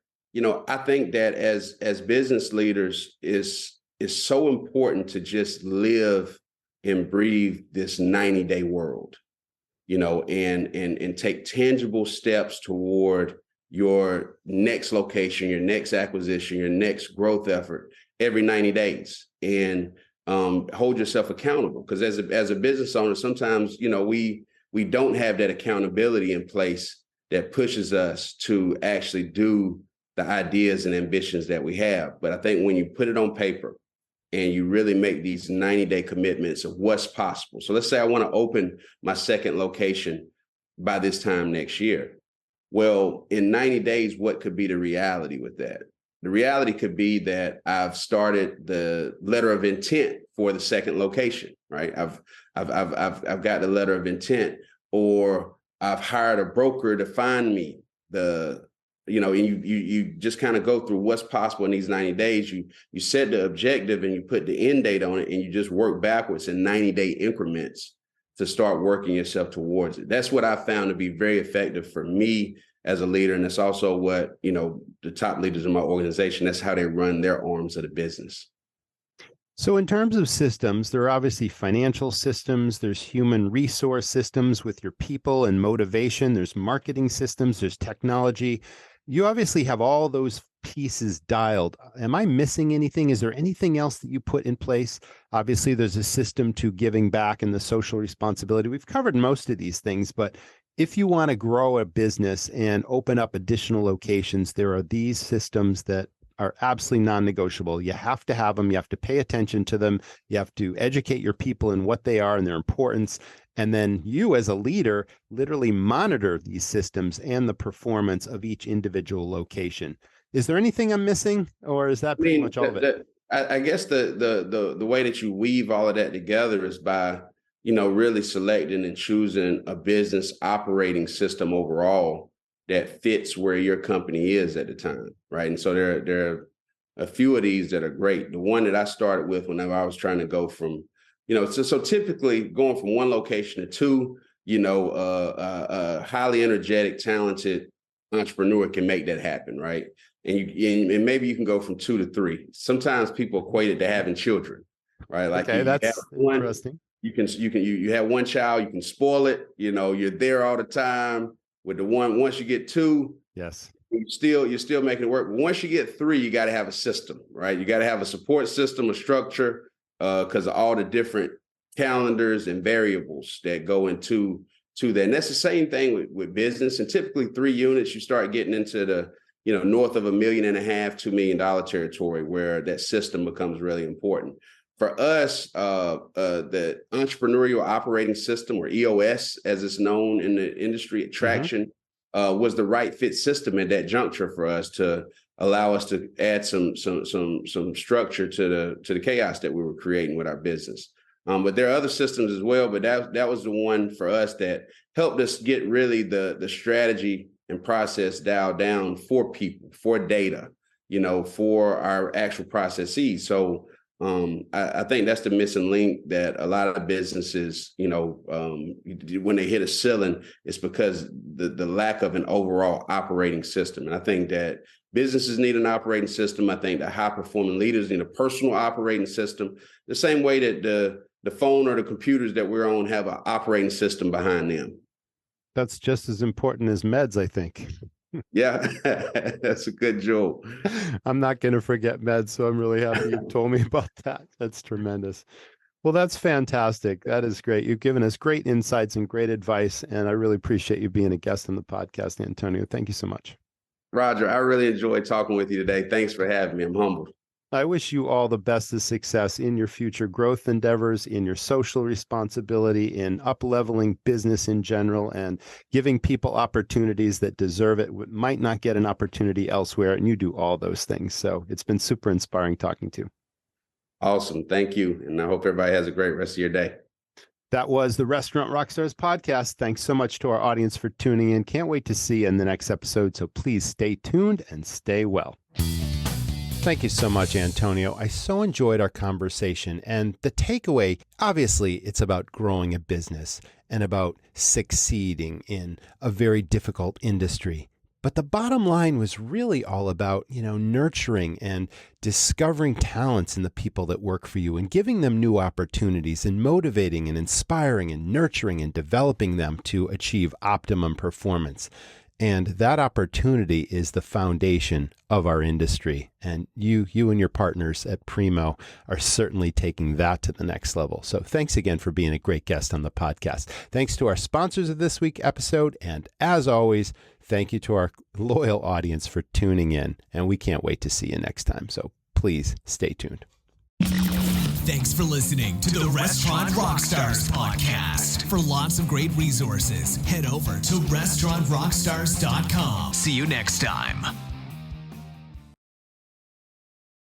I think that as business leaders is so important to just live and breathe this 90-day world, and take tangible steps toward your next location, your next acquisition, your next growth effort every 90 days, and hold yourself accountable. Because as a business owner, sometimes, we don't have that accountability in place that pushes us to actually do the ideas and ambitions that we have. But I think when you put it on paper and you really make these 90-day commitments of what's possible. So let's say I want to open my second location by this time next year. Well, in 90 days, what could be the reality with that? The reality could be that I've started the letter of intent for the second location, right? I've got the letter of intent, or I've hired a broker to find me and you just kind of go through what's possible in these 90 days. You set the objective and you put the end date on it, and you just work backwards in 90-day increments to start working yourself towards it. That's what I found to be very effective for me as a leader. And it's also what, the top leaders in my organization, that's how they run their arms of the business. So in terms of systems, there are obviously financial systems, there's human resource systems with your people and motivation, there's marketing systems, there's technology. You obviously have all those pieces dialed. Am I missing anything? Is there anything else that you put in place? Obviously, there's a system to giving back and the social responsibility. We've covered most of these things, but if you want to grow a business and open up additional locations, there are these systems that are absolutely non-negotiable. You have to have them. You have to pay attention to them. You have to educate your people in what they are and their importance. And then you, as a leader, literally monitor these systems and the performance of each individual location. Is there anything I'm missing, or is that pretty much all of it? I guess the way that you weave all of that together is by, really selecting and choosing a business operating system overall that fits where your company is at the time, right? And so there are a few of these that are great. The one that I started with whenever I was trying to go from, so typically going from one location to two, a highly energetic, talented entrepreneur can make that happen, right? And maybe you can go from 2 to 3. Sometimes people equate it to having children, right? Like, okay, that's interesting. You have one child, you can spoil it, you're there all the time. With the one, once you get 2, yes, you're still making it work. But once you get 3, you got to have a system, right? You got to have a support system, a structure, because of all the different calendars and variables that go into that. And that's the same thing with business. And typically 3 units, you start getting into the north of $1.5 million, $2 million territory, where that system becomes really important. For us, the entrepreneurial operating system, or EOS, as it's known in the industry, Traction, was the right fit system at that juncture for us to allow us to add some structure to the chaos that we were creating with our business. But there are other systems as well, but that was the one for us that helped us get really the strategy and process dialed down for people, for data, for our actual processes. So I think that's the missing link that a lot of businesses, when they hit a ceiling, it's because the lack of an overall operating system. And I think that businesses need an operating system. I think that high performing leaders need a personal operating system, the same way that the phone or the computers that we're on have an operating system behind them. That's just as important as meds, I think. Yeah, that's a good joke. I'm not going to forget meds, so I'm really happy you told me about that. That's tremendous. Well, that's fantastic. That is great. You've given us great insights and great advice, and I really appreciate you being a guest on the podcast, Antonio. Thank you so much. Roger, I really enjoyed talking with you today. Thanks for having me. I'm humbled. I wish you all the best of success in your future growth endeavors, in your social responsibility, in up-leveling business in general, and giving people opportunities that deserve it, might not get an opportunity elsewhere, and you do all those things. So it's been super inspiring talking to you. Awesome. Thank you. And I hope everybody has a great rest of your day. That was the Restaurant Rockstars Podcast. Thanks so much to our audience for tuning in. Can't wait to see you in the next episode. So please stay tuned and stay well. Thank you so much, Antonio. I so enjoyed our conversation. And the takeaway, obviously, it's about growing a business and about succeeding in a very difficult industry. But the bottom line was really all about, nurturing and discovering talents in the people that work for you and giving them new opportunities and motivating and inspiring and nurturing and developing them to achieve optimum performance. And that opportunity is the foundation of our industry. And you and your partners at Primo are certainly taking that to the next level. So thanks again for being a great guest on the podcast. Thanks to our sponsors of this week's episode. And as always, thank you to our loyal audience for tuning in. And we can't wait to see you next time. So please stay tuned. Thanks for listening to the Restaurant Rockstars Podcast. For lots of great resources, head over to restaurantrockstars.com. See you next time.